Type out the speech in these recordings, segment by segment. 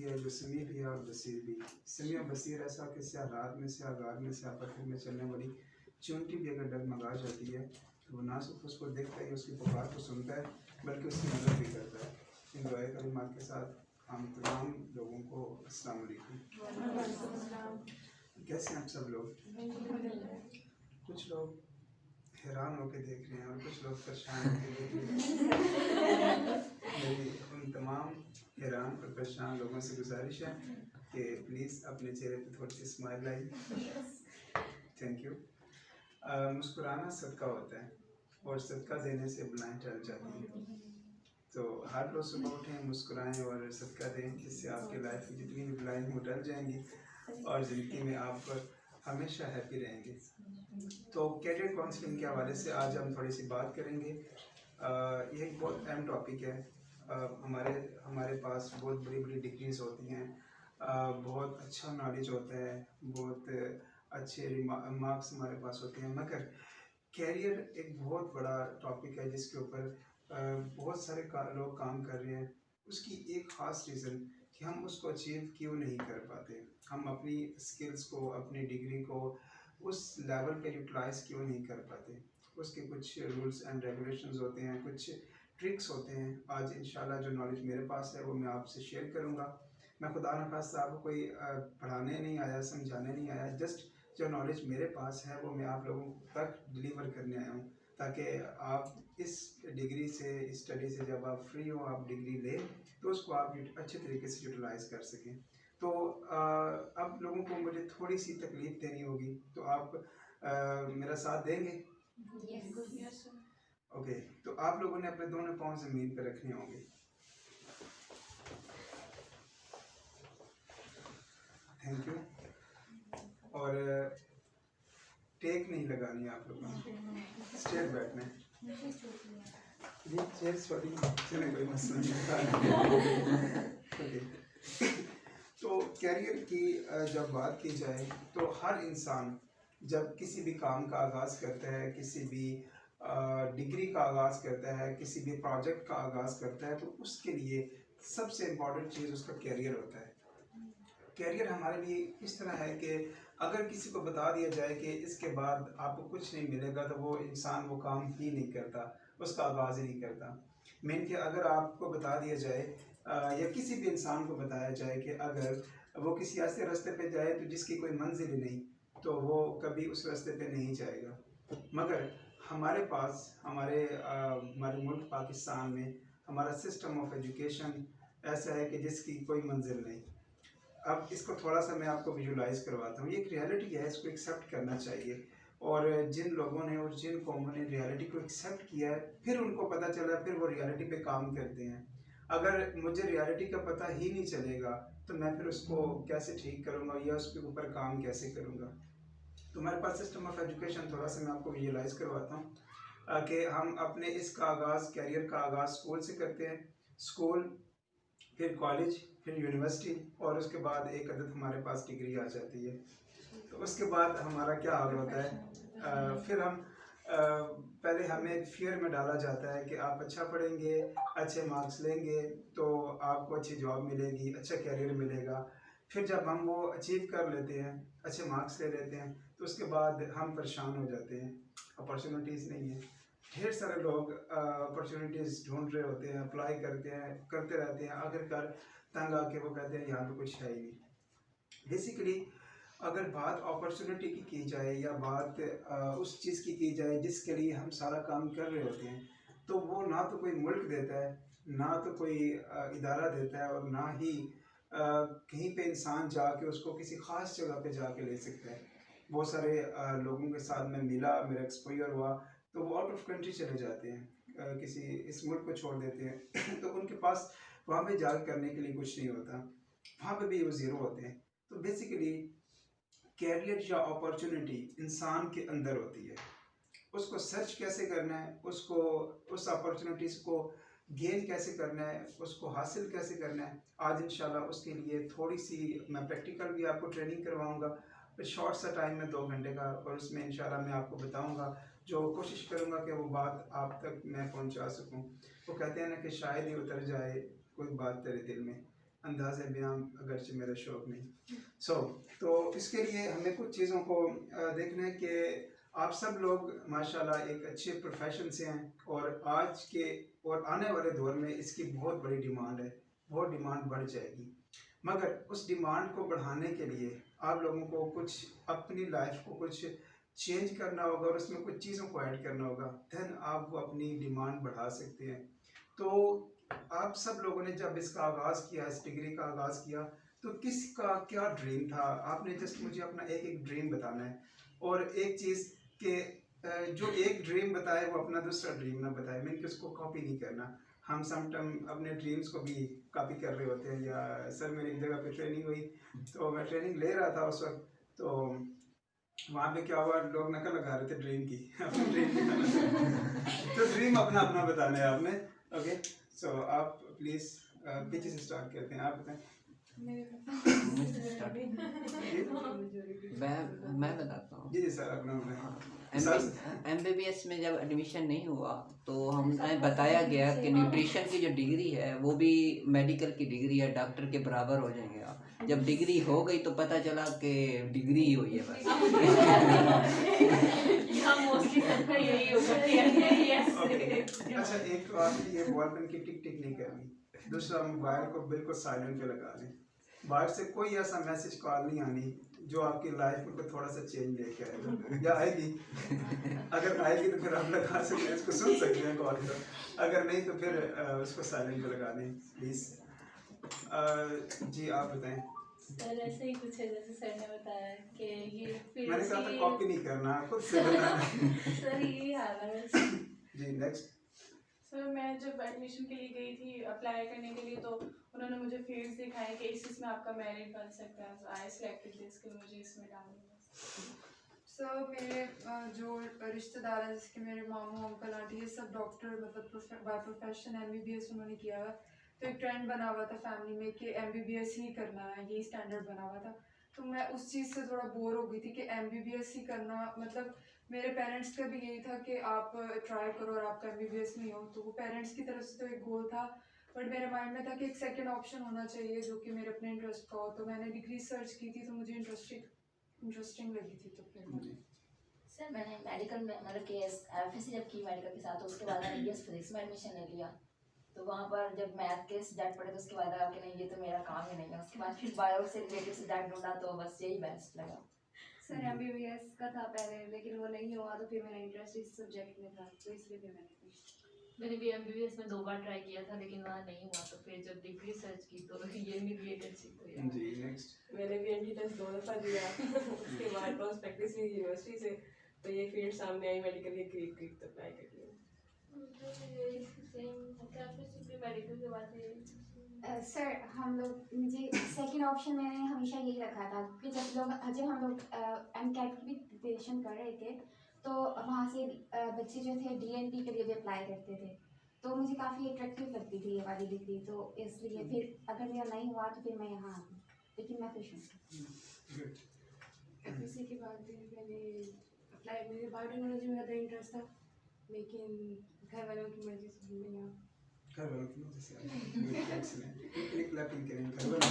भी है जो समी भी है और बसीर भी। समी और बसीर ऐसा कि स्यारात में स्यागार में स्यापत्थर में चलने वाली चूंटी भी अगर डगमगा जाती है तो वो ना सिर्फ उसको देखता है, उसकी पुकार को सुनता है, बल्कि उसकी मदद भी करता है। इन दुआ कलिमात के साथ हम तमाम लोगों को अस्सलाम वालेकुम। कैसे हैं आप सब लोग? कुछ लोग हैरान होकर देख रहे हैं और कुछ लोग परेशान होकर देख रहे हैं। मेरी उन तमाम हैरान और परेशान लोगों से गुजारिश है कि प्लीज़ अपने चेहरे पे थोड़ी सी स्माइल लाइए। Thank you. मुस्कुराना सदका होता है और सदका देने से बुलाएं टल जाती हैं। तो हर रोज़ सुबह उठें, मुस्कुराएं और सदका दें, जिससे आपकी लाइफ में जितनी भी बुलाएं वो टल जाएंगी और ज़िंदगी में आप हमेशा हैप्पी रहेंगे। तो कैरियर काउंसलिंग के हवाले से आज हम थोड़ी सी बात करेंगे। यह एक बहुत अहम टॉपिक है। हमारे पास बहुत बड़ी बड़ी डिग्रीज़ होती हैं, बहुत अच्छा नॉलेज होता है, बहुत अच्छे मार्क्स हमारे पास होते हैं, मगर कैरियर एक बहुत बड़ा टॉपिक है जिसके ऊपर बहुत सारे लोग काम कर रहे हैं। उसकी एक ख़ास रीज़न कि हम उसको अचीव क्यों नहीं कर पाते, हम अपनी स्किल्स को, अपनी डिग्री को उस लेवल पे यूटिलाइज़ क्यों नहीं कर पाते। उसके कुछ रूल्स एंड रेगुलेशंस होते हैं, कुछ ट्रिक्स होते हैं। आज इंशाल्लाह जो नॉलेज मेरे पास है वो मैं आपसे शेयर करूँगा। मैं खुदा न खास्ता आपको कोई पढ़ाने नहीं आया, समझाने नहीं आया, जस्ट जो नॉलेज मेरे पास है वो मैं आप लोगों तक डिलीवर करने आया हूँ, ताकि आप इस डिग्री से, इस स्टडी से जब आप फ्री हो, आप डिग्री लें तो उसको आप अच्छे तरीके से यूटिलाइज़ कर सकें। तो अब लोगों को मुझे थोड़ी सी तकलीफ़ देनी होगी, तो आप मेरा साथ देंगे? Yes. ओके। तो आप लोगों ने अपने दोनों पाँव ज़मीन पर रखने होंगे। Thank you. और टेक नहीं लगानी आप लोगों ने, स्ट्रेट बैठना है। ये चेयर छोटी चले, कोई मसला नहीं। ओके। तो कैरियर की जब बात की जाए तो हर इंसान जब किसी भी काम का आगाज़ करता है, किसी भी डिग्री का आगाज़ करता है, किसी भी प्रोजेक्ट का आगाज़ करता है, तो उसके लिए सबसे इम्पॉर्टेंट चीज़ उसका कैरियर होता है। कैरियर हमारे लिए इस तरह है कि अगर किसी को बता दिया जाए कि इसके बाद आपको कुछ नहीं मिलेगा तो वो इंसान वो काम ही नहीं करता, उसका आगाज़ ही नहीं करता। मीन कि अगर आपको बता दिया जाए या किसी भी इंसान को बताया जाए कि अगर वो किसी ऐसे रास्ते पे जाए तो जिसकी कोई मंजिल ही नहीं, तो वो कभी उस रास्ते पे नहीं जाएगा। मगर हमारे पास हमारे मुल्क पाकिस्तान में हमारा सिस्टम ऑफ एजुकेशन ऐसा है कि जिसकी कोई मंजिल नहीं। अब इसको थोड़ा सा मैं आपको विजुलाइज करवाता हूँ। ये एक रियलिटी है, इसको एक्सेप्ट करना चाहिए। और जिन लोगों ने और जिन कौमों ने रियलिटी को एक्सेप्ट किया है, फिर उनको पता चला, फिर वो रियलिटी पे काम करते हैं। अगर मुझे रियलिटी का पता ही नहीं चलेगा तो मैं फिर उसको कैसे ठीक करूँगा या उसके ऊपर काम कैसे करूँगा। तो हमारे पास सिस्टम ऑफ एजुकेशन थोड़ा सा मैं आपको विजुलाइज करवाता हूँ कि हम अपने इसका आगाज़, कैरियर का आगाज़ स्कूल से करते हैं। स्कूल, फिर कॉलेज, फिर यूनिवर्सिटी, और उसके बाद एक अदद हमारे पास डिग्री आ जाती है। तो उसके बाद हमारा क्या हाल होता है, फिर हम पहले हमें फियर में डाला जाता है कि आप अच्छा पढ़ेंगे, अच्छे मार्क्स लेंगे तो आपको अच्छी जॉब मिलेगी, अच्छा कैरियर मिलेगा। फिर जब हम वो अचीव कर लेते हैं, अच्छे मार्क्स ले लेते हैं, तो उसके बाद हम परेशान हो जाते हैं, अपॉर्चुनिटीज़ नहीं है। ढेर सारे लोग अपॉर्चुनिटीज़ ढूंढ रहे होते हैं, अप्लाई करते हैं, करते रहते हैं, आखिरकार तंग आके वो कहते हैं यहाँ पे कुछ है ही नहीं। बेसिकली अगर बात अपॉर्चुनिटी की जाए या बात उस चीज़ की जाए जिसके लिए हम सारा काम कर रहे होते हैं, तो वो ना तो कोई मुल्क देता है, ना तो कोई इदारा देता है, और ना ही कहीं पे इंसान जाके उसको किसी ख़ास जगह पे जाके ले सकता है। बहुत सारे लोगों के साथ मैं मिला, मेरा एक्सपोजर हुआ, तो वो आउट ऑफ कंट्री चले जाते हैं, किसी इस मुल्क को छोड़ देते हैं। तो उनके पास वहाँ पे जाकर करने के लिए कुछ नहीं होता, वहाँ पे भी वो ज़ीरो होते हैं। तो बेसिकली कैरियर या अपॉर्चुनिटी इंसान के अंदर होती है, उसको सर्च कैसे करना है, उसको उस अपॉर्चुनिटीज़ को गेन कैसे करना है, उसको हासिल कैसे करना है, आज इंशाल्लाह उसके लिए थोड़ी सी मैं प्रैक्टिकल भी आपको ट्रेनिंग करवाऊंगा, शॉर्ट सा टाइम में 2 घंटे का, और उसमें इंशाल्लाह मैं आपको बताऊंगा, जो कोशिश करूंगा कि वो बात आप तक मैं पहुंचा सकूं। वो कहते हैं ना कि शायद ही उतर जाए कोई बात तेरे दिल में, अंदाज़ बयां अगरचे मेरा शौक़ नहीं। तो इसके लिए हमें कुछ चीज़ों को देखना है कि आप सब लोग माशाल्लाह एक अच्छे प्रोफेशन से हैं और आज के और आने वाले दौर में इसकी बहुत बड़ी डिमांड है, बहुत डिमांड बढ़ जाएगी। मगर उस डिमांड को बढ़ाने के लिए आप लोगों को कुछ अपनी लाइफ को कुछ चेंज करना होगा और उसमें कुछ चीज़ों को ऐड करना होगा, देन आप वो अपनी डिमांड बढ़ा सकते हैं। तो आप सब लोगों ने जब इसका आगाज़ किया, इस डिग्री का आगाज़ किया, तो किसका क्या ड्रीम था? आपने जस्ट मुझे अपना एक एक ड्रीम बताना है और एक चीज़ के जो एक ड्रीम बताए वो अपना दूसरा ड्रीम ना बताए, मीन कि उसको कॉपी नहीं करना। हम सम टाइम अपने ड्रीम्स को भी कॉपी कर रहे होते हैं। या सर मेरी एक जगह पे ट्रेनिंग हुई, तो मैं ट्रेनिंग ले रहा था उस वक्त, तो वहाँ पे क्या हुआ, लोग नकल लगा रहे थे ड्रीम की अपनी ड्रीम तो ड्रीम अपना अपना बताना है आपने। ओके, सो आप प्लीज़ पीछे से स्टार्ट करते हैं, आप बताएं। मैं बताता हूँ। जी सर, अपना MBBS में जब एडमिशन नहीं हुआ तो हमें बताया गया कि न्यूट्रिशन की जो डिग्री है वो भी मेडिकल की डिग्री है, डॉक्टर के बराबर हो जाएंगे आप। जब डिग्री हो गई तो पता चला कि डिग्री ही हुई है बस। अच्छा, एक तो आपकी ये बॉल पेन की टिक टिक नहीं करनी, दूसरा मोबाइल को बिल्कुल साइलेंट पे लगा लें। बाहर से कोई ऐसा मैसेज कॉल नहीं आनी जो आपकी लाइफ में थोड़ा सा चेंज लेके आएगा, या आएगी। अगर आएगी तो फिर आप लगा सकते हैं, इसको सुन सकते हैं कॉल को। अगर नहीं तो फिर उसको साइलेंट पे लगा दें प्लीज़। जी आप बताएं। सर ऐसे ही कुछ है जैसे सर ने बताया कि ये फिर मैंने कहा था कॉपी नहीं करना, खुद से बनाना। सर यही हाल है वैसे। जी नेक्स्ट। सर मैं जब एडमिशन के लिए गई थी अप्लाई करने के लिए, तो उन्होंने मुझे फील्ड्स दिखाए कि इसमें आपका मेरिट बन सकता है, तो आई सिलेक्टेड दिस कि मुझे इसमें डालना है। सर मेरे जो रिश्तेदार हैं, जैसे कि मेरे मामू अंकल आंटी, ये सब डॉक्टर मतलब बाय प्रोफेशन MBBS उन्होंने किया हुआ। तो एक ट्रेंड बना हुआ था फैमिली में कि MBBS ही करना है, यही स्टैंडर्ड बना हुआ था। तो मैं उस चीज़ से थोड़ा बोर हो गई थी कि MBBS ही करना, मतलब मेरे पेरेंट्स का भी यही था कि आप ट्राई करो और आपका MBBS नहीं हो, तो वो पेरेंट्स की तरफ से तो एक गोल था। बट मेरे माइंड में था कि एक सेकंड ऑप्शन होना चाहिए जो कि मेरे अपने इंटरेस्ट का हो। तो मैंने डिग्री सर्च की थी, तो मुझे इंटरेस्टिंग लगी थी, तो फिर सर मैंने मेडिकल में मतलब कि FSC जब की मेडिकल के साथ, तो उसके बाद मैंने BS फिजिक्स में एडमिशन ले लिया। तो वहाँ पर जब मैथ के सब्जेक्ट पढ़े तो उसके बाद लगा कि नहीं ये तो मेरा काम ही नहीं है। उसके बाद फिर बायो से रिलेटेड सब्जेक्ट ढूंढा तो बस यही बेस्ट लगा। सर MBBS का था पहले, लेकिन वो नहीं हुआ तो फिर मेरा इंटरेस्ट इस सब्जेक्ट में था, तो इसलिए फिर मैंने भी MBBS में 2 बार ट्राई किया था लेकिन वहाँ नहीं हुआ, तो फिर जब डिग्री सर्च की तो ये मेरी रिलेटेड सी तो यार। जी नेक्स्ट। मैंने भी एंट्रेंस 2 दफ़ा दिया उसके बाद प्रॉस्पेक्टस ली यूनिवर्सिटी से, तो ये फील्ड सामने आई मेडिकल के करीब तो अप्लाई कर लिया। मेडिकल के बाद सर हम लोग, मुझे सेकंड ऑप्शन मैंने हमेशा यही रखा था कि जब हम लोग MCAT की भी प्रिपरेशन कर रहे थे, तो वहाँ से बच्चे जो थे DNP के लिए भी अप्लाई करते थे, तो मुझे काफ़ी अट्रैक्टिव लगती थी ये वाली डिग्री, तो इसलिए फिर अगर मेरा नहीं हुआ तो फिर मैं यहाँ आ गई, लेकिन मैं खुश हूँ। FSC के बाद मैंने अप्लाई, मेरे बायोटेक्नोलॉजी में ज़्यादा इंटरेस्ट था, लेकिन घर वालों की मर्ज़ी से नहीं हुआ। घर वालों की मर्ज़ी से एक्सीलेंट, एक क्लैपिंग करेंगे घर वालों।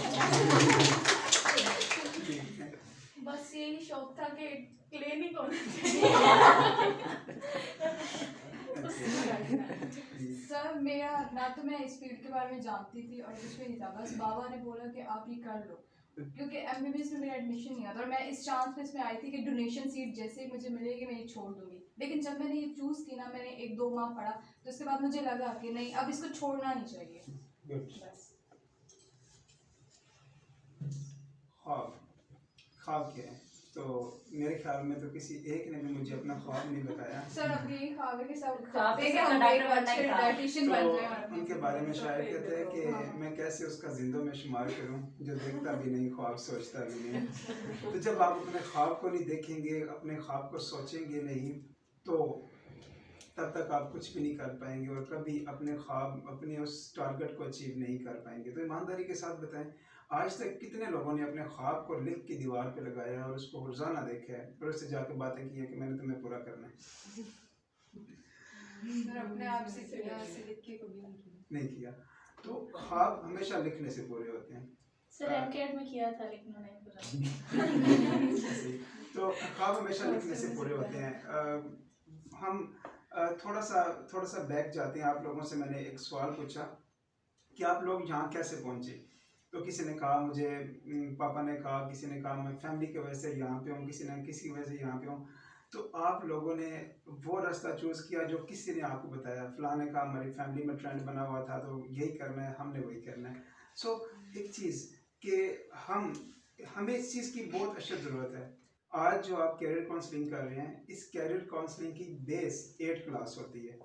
बस यही शौक था कि क्लिनिक होना चाहिए। सर मेरा ना तो मैं इस फील्ड के बारे में जानती थी और कुछ भी नहीं था, बस बाबा ने बोला कि आप ये कर लो, क्योंकि MBBS में मेरा एडमिशन नहीं आता और मैं इस चांस पे इसमें आई थी कि डोनेशन सीट जैसे ही मुझे मिलेगी मैं ये छोड़ दूँगी। लेकिन जब मैंने ये चूज़ की ना, मैंने 1-2 माह पढ़ा, तो उसके बाद मुझे लगा कि नहीं, अब इसको छोड़ना नहीं चाहिए। बस ख्वाब क्या है? तो मेरे ख्याल में तो किसी एक ने भी मुझे अपना ख्वाब नहीं बताया। सर अब यही ख्वाब है कि सब ख्वाब है कि हम डॉक्टर एक बनना ही अच्छे था। डाइटिशियन बन जाए और तो उनके बारे में शायद कहते हैं कि मैं कैसे उसका जिंदों में शुमार करूं जो देखता भी नहीं, ख्वाब सोचता भी नहीं। तो जब आप अपने ख्वाब को नहीं देखेंगे, अपने ख्वाब को सोचेंगे नहीं, तो तब तक आप कुछ भी नहीं कर पाएंगे और कभी अपने ख्वाब, अपने उस टारगेट को अचीव नहीं कर पाएंगे। तो ईमानदारी के साथ बताएं, आज तक कितने लोगों ने अपने ख्वाब को लिख के दीवार पे लगाया और उसको रोज़ाना देखा है और उससे जाकर बातें की है कि मैंने तुम्हें पूरा करना है? सर अपने आप से किया, ऐसे लिख के कभी नहीं किया। नहीं किया। तो ख्वाब हमेशा लिखने से पूरे होते हैं। सर एमकेट में किया था लेकिन वो नहीं पूरा। तो ख्वाब हमेशा लिखने से पूरे होते हैं। हम थोड़ा सा बैक जाते हैं। आप लोगों से मैंने एक सवाल पूछा कि आप लोग यहाँ कैसे पहुँचे, तो किसी ने कहा मुझे पापा ने कहा, किसी ने कहा मैं फैमिली की वजह से यहाँ पे हूँ, किसी ने किसी की वजह से यहाँ पे हूँ। तो आप लोगों ने वो रास्ता चूज़ किया जो किसी ने आपको बताया, फलां ने कहा हमारी फैमिली में ट्रेंड बना हुआ था तो यही करना है, हमने वही करना है। सो एक चीज़ कि हमें इस चीज़ की बहुत अशद ज़रूरत है। आज जो आप कैरियर काउंसलिंग कर रहे हैं, इस कैरियर काउंसलिंग की बेस 8 क्लास होती है।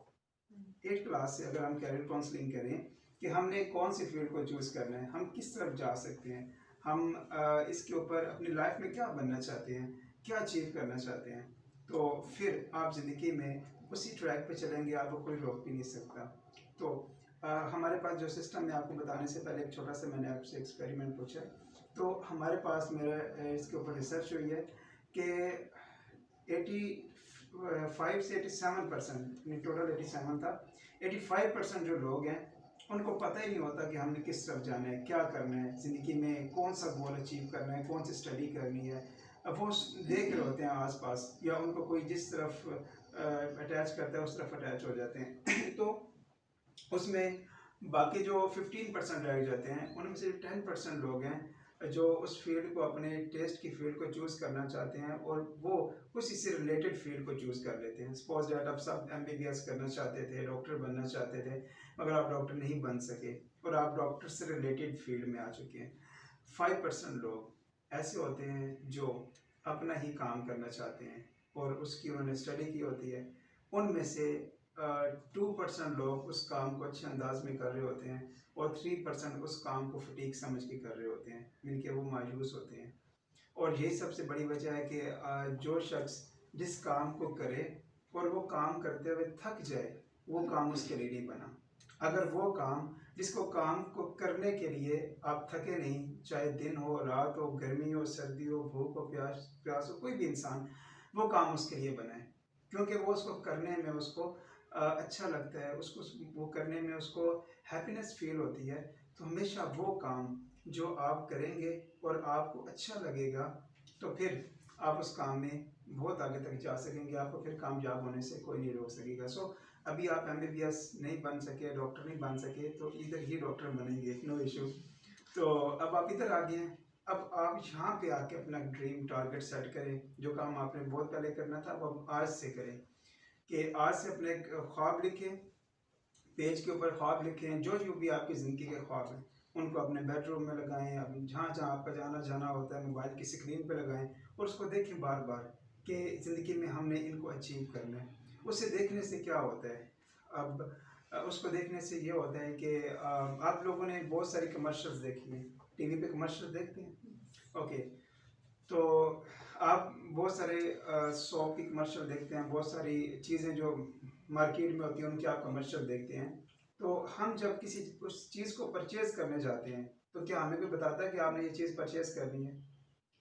8 क्लास से अगर हम कैरियर काउंसलिंग करें कि हमने कौन सी फील्ड को चूज़ करना है, हम किस तरफ जा सकते हैं, हम इसके ऊपर अपनी लाइफ में क्या बनना चाहते हैं, क्या अचीव करना चाहते हैं, तो फिर आप ज़िंदगी में उसी ट्रैक पे चलेंगे, आपको कोई रोक भी नहीं सकता। तो हमारे पास जो सिस्टम है, आपको बताने से पहले एक छोटा सा मैंने आपसे एक्सपेरिमेंट पूछा। तो हमारे पास मेरा इसके ऊपर रिसर्च हुई है कि 85 से 87%, टोटल 87 था, 85% जो लोग हैं उनको पता ही नहीं होता कि हमने किस तरफ जाना है, क्या करना है ज़िंदगी में, कौन सा गोल अचीव करना है, कौन सी स्टडी करनी है। अब वो देख रहे होते हैं आसपास, या उनको कोई जिस तरफ अटैच करता है उस तरफ अटैच हो जाते हैं। तो उसमें बाकी जो 15% रह जाते हैं, उनमें से 10% लोग हैं जो उस फील्ड को, अपने टेस्ट की फील्ड को चूज़ करना चाहते हैं और वो उसी से रिलेटेड फील्ड को चूज़ कर लेते हैं। सपोज दैट आप सब MBBS करना चाहते थे, डॉक्टर बनना चाहते थे, मगर आप डॉक्टर नहीं बन सके और आप डॉक्टर से रिलेटेड फील्ड में आ चुके हैं। 5% लोग ऐसे होते हैं जो अपना ही काम करना चाहते हैं और उसकी उन्होंने स्टडी की होती है। उनमें से 2% लोग उस काम को अच्छे अंदाज में कर रहे होते हैं और 3% उस काम को फटीक समझ के कर रहे होते हैं, यानी कि वो मायूस होते हैं। और यही सबसे बड़ी वजह है कि जो शख्स जिस काम को करे और वो काम करते हुए थक जाए, वो काम उसके लिए नहीं बना। अगर वो काम, जिसको काम को करने के लिए आप थके नहीं, चाहे दिन हो, रात हो, गर्मी हो, सर्दी हो, भूख हो, प्यास हो, कोई भी इंसान वो काम उसके लिए बना है, क्योंकि वो उसको करने में उसको अच्छा लगता है, उसको वो करने में उसको हैप्पीनेस फील होती है। तो हमेशा वो काम जो आप करेंगे और आपको अच्छा लगेगा, तो फिर आप उस काम में बहुत आगे तक जा सकेंगे, आपको फिर कामयाब होने से कोई नहीं रोक सकेगा। सो अभी आप MBBS नहीं बन सके, डॉक्टर नहीं बन सके, तो इधर ही डॉक्टर बनेंगे, नो इशू। तो अब आप इधर आ गए हैं, अब आप यहाँ पे आके अपना ड्रीम टारगेट सेट करें। जो काम आपने बहुत पहले करना था वो अब आज से करें, कि आज से अपने ख्वाब लिखें, पेज के ऊपर ख्वाब लिखें, जो भी आपकी ज़िंदगी के ख्वाब हैं उनको अपने बेडरूम में लगाएं, अब जहाँ जहाँ आपका जाना होता है मोबाइल की स्क्रीन पे लगाएं और उसको देखें बार बार कि ज़िंदगी में हमने इनको अचीव करना है। उसे देखने से क्या होता है, अब उसको देखने से ये होता है कि आप लोगों ने बहुत सारी कमर्शियल्स देखी हैं, टीवी पे कमर्शियल देखते हैं, ओके, तो आप बहुत सारे शॉप की कमर्शियल देखते हैं, बहुत सारी चीज़ें जो मार्केट में होती हैं उनकी आप कमर्शियल देखते हैं। तो हम जब किसी उस चीज़ को परचेज़ करने जाते हैं तो क्या हमें कोई बताता है कि आपने ये चीज़ परचेज़ करनी है,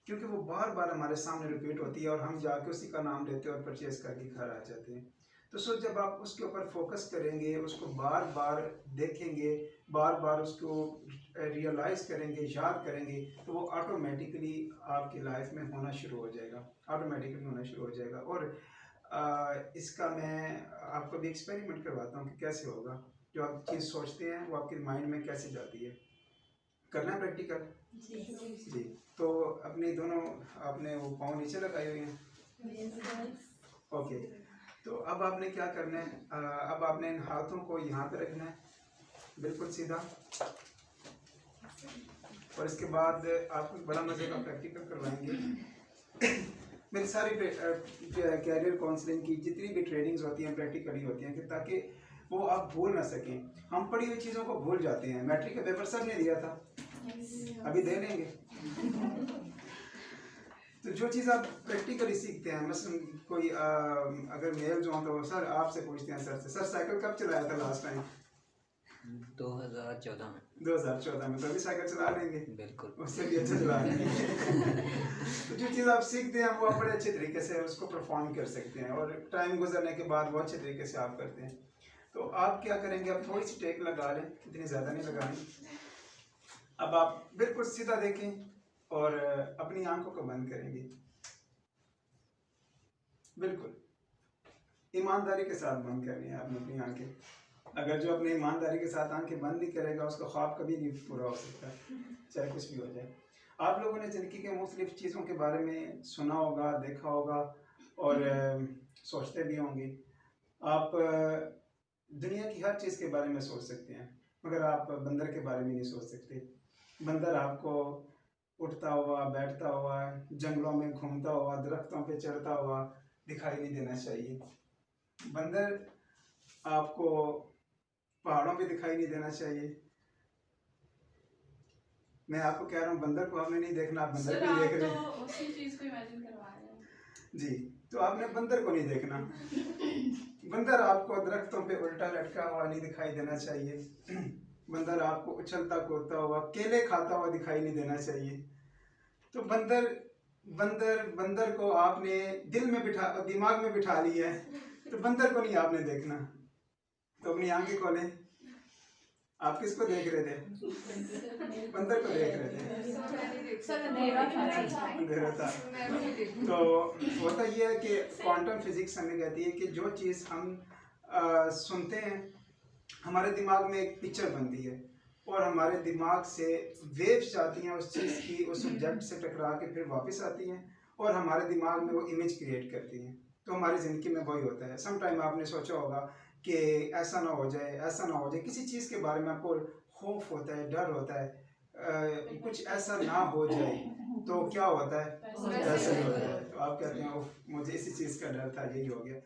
क्योंकि वो बार बार हमारे सामने रिपीट होती है और हम जाके उसी का नाम लेते हैं और परचेज़ करके घर आ जाते हैं। तो सो जब आप उसके ऊपर फोकस करेंगे, उसको बार बार देखेंगे, बार बार उसको रियलाइज़ करेंगे, याद करेंगे, तो वो ऑटोमेटिकली आपकी लाइफ में होना शुरू हो जाएगा, ऑटोमेटिकली होना शुरू हो जाएगा। और इसका मैं आपको भी एक्सपेरिमेंट करवाता हूँ कि कैसे होगा। जो आप चीज़ सोचते हैं वो आपके माइंड में कैसे जाती है, करना है प्रैक्टिकल जी। तो अपने दोनों आपने वो पाँव नीचे लगाए हुए हैं, ओके। तो अब आपने क्या करना है, अब आपने इन हाथों को यहाँ पे रखना है बिल्कुल सीधा, और इसके बाद आपको बड़ा मज़े का प्रैक्टिकल करवाएंगे। मेरी सारी कैरियर काउंसलिंग की जितनी भी ट्रेनिंग्स होती हैं प्रैक्टिकली होती हैं, कि ताकि वो आप भूल ना सकें। हम पढ़ी हुई चीज़ों को भूल जाते हैं, मैट्रिक का पेपर सब ने दिया था, अभी दे लेंगे। तो जो चीज़ आप प्रैक्टिकली सीखते हैं, मसलन कोई अगर मेल जो हो तो सर आपसे पूछते हैं सर से, सर साइकिल कब चलाया था लास्ट टाइम? 2014 में। 2014 में, तो अभी साइकिल चला लेंगे, बिल्कुल, उससे भी अच्छा चला लेंगे। तो जो चीज़ आप सीखते हैं वो आप बड़े अच्छे तरीके से उसको परफॉर्म कर सकते हैं और टाइम गुजरने के बाद वो अच्छे तरीके से आप करते हैं। तो आप क्या करेंगे, आप थोड़ी सी टेक लगा लें, इतनी ज़्यादा नहीं लगानी। अब आप बिल्कुल सीधा देखें और अपनी आंखों को बंद करेंगे, बिल्कुल ईमानदारी के साथ बंद करनी है आपने अपनी आंखें। अगर जो अपनी ईमानदारी के साथ आंखें बंद नहीं करेगा उसका ख्वाब कभी नहीं पूरा हो सकता, चाहे कुछ भी हो जाए। आप लोगों ने ज़िंदगी के मुख्तलिफ चीज़ों के बारे में सुना होगा, देखा होगा और सोचते भी होंगे। आप दुनिया की हर चीज़ के बारे में सोच सकते हैं, मगर आप बंदर के बारे में नहीं सोच सकते। बंदर आपको उठता हुआ, बैठता हुआ, जंगलों में घूमता हुआ, दरख्तों पे चढ़ता हुआ दिखाई नहीं देना चाहिए। बंदर आपको पहाड़ों पे दिखाई नहीं देना चाहिए। मैं आपको कह रहा हूँ बंदर को आपने नहीं देखना, आप बंदर को देख रहे हैं। तो उसी चीज़ को इमेजिन करवा रहे हैं जी, तो आपने बंदर को नहीं देखना। बंदर आपको दरख्तों पे उल्टा लटका हुआ नहीं दिखाई देना चाहिए। बंदर आपको उछलता कूदता हुआ, केले खाता हुआ दिखाई नहीं देना चाहिए। तो बंदर को आपने दिमाग में बिठा लिया है, तो बंदर को नहीं आपने देखना। तो अपनी आंखें खोलें। आप किसको देख रहे थे? बंदर को देख रहे थे, अंधेरा था। तो होता ये है कि क्वांटम फिजिक्स हमें कहती है कि जो चीज़ हम सुनते हैं, हमारे दिमाग में एक पिक्चर बनती है और हमारे दिमाग से वेव्स जाती हैं उस चीज़ की, उस ऑब्जेक्ट से टकरा के फिर वापस आती हैं और हमारे दिमाग में वो इमेज क्रिएट करती हैं। तो हमारी ज़िंदगी में वही होता है। सम टाइम आपने सोचा होगा कि ऐसा ना हो जाए, ऐसा ना हो जाए, किसी चीज़ के बारे में आपको खौफ होता है, डर होता है, कुछ ऐसा ना हो जाए तो क्या होता है, ऐसा ही होता है। तो आप कहते हैं मुझे इसी चीज़ का डर था, यही हो गया।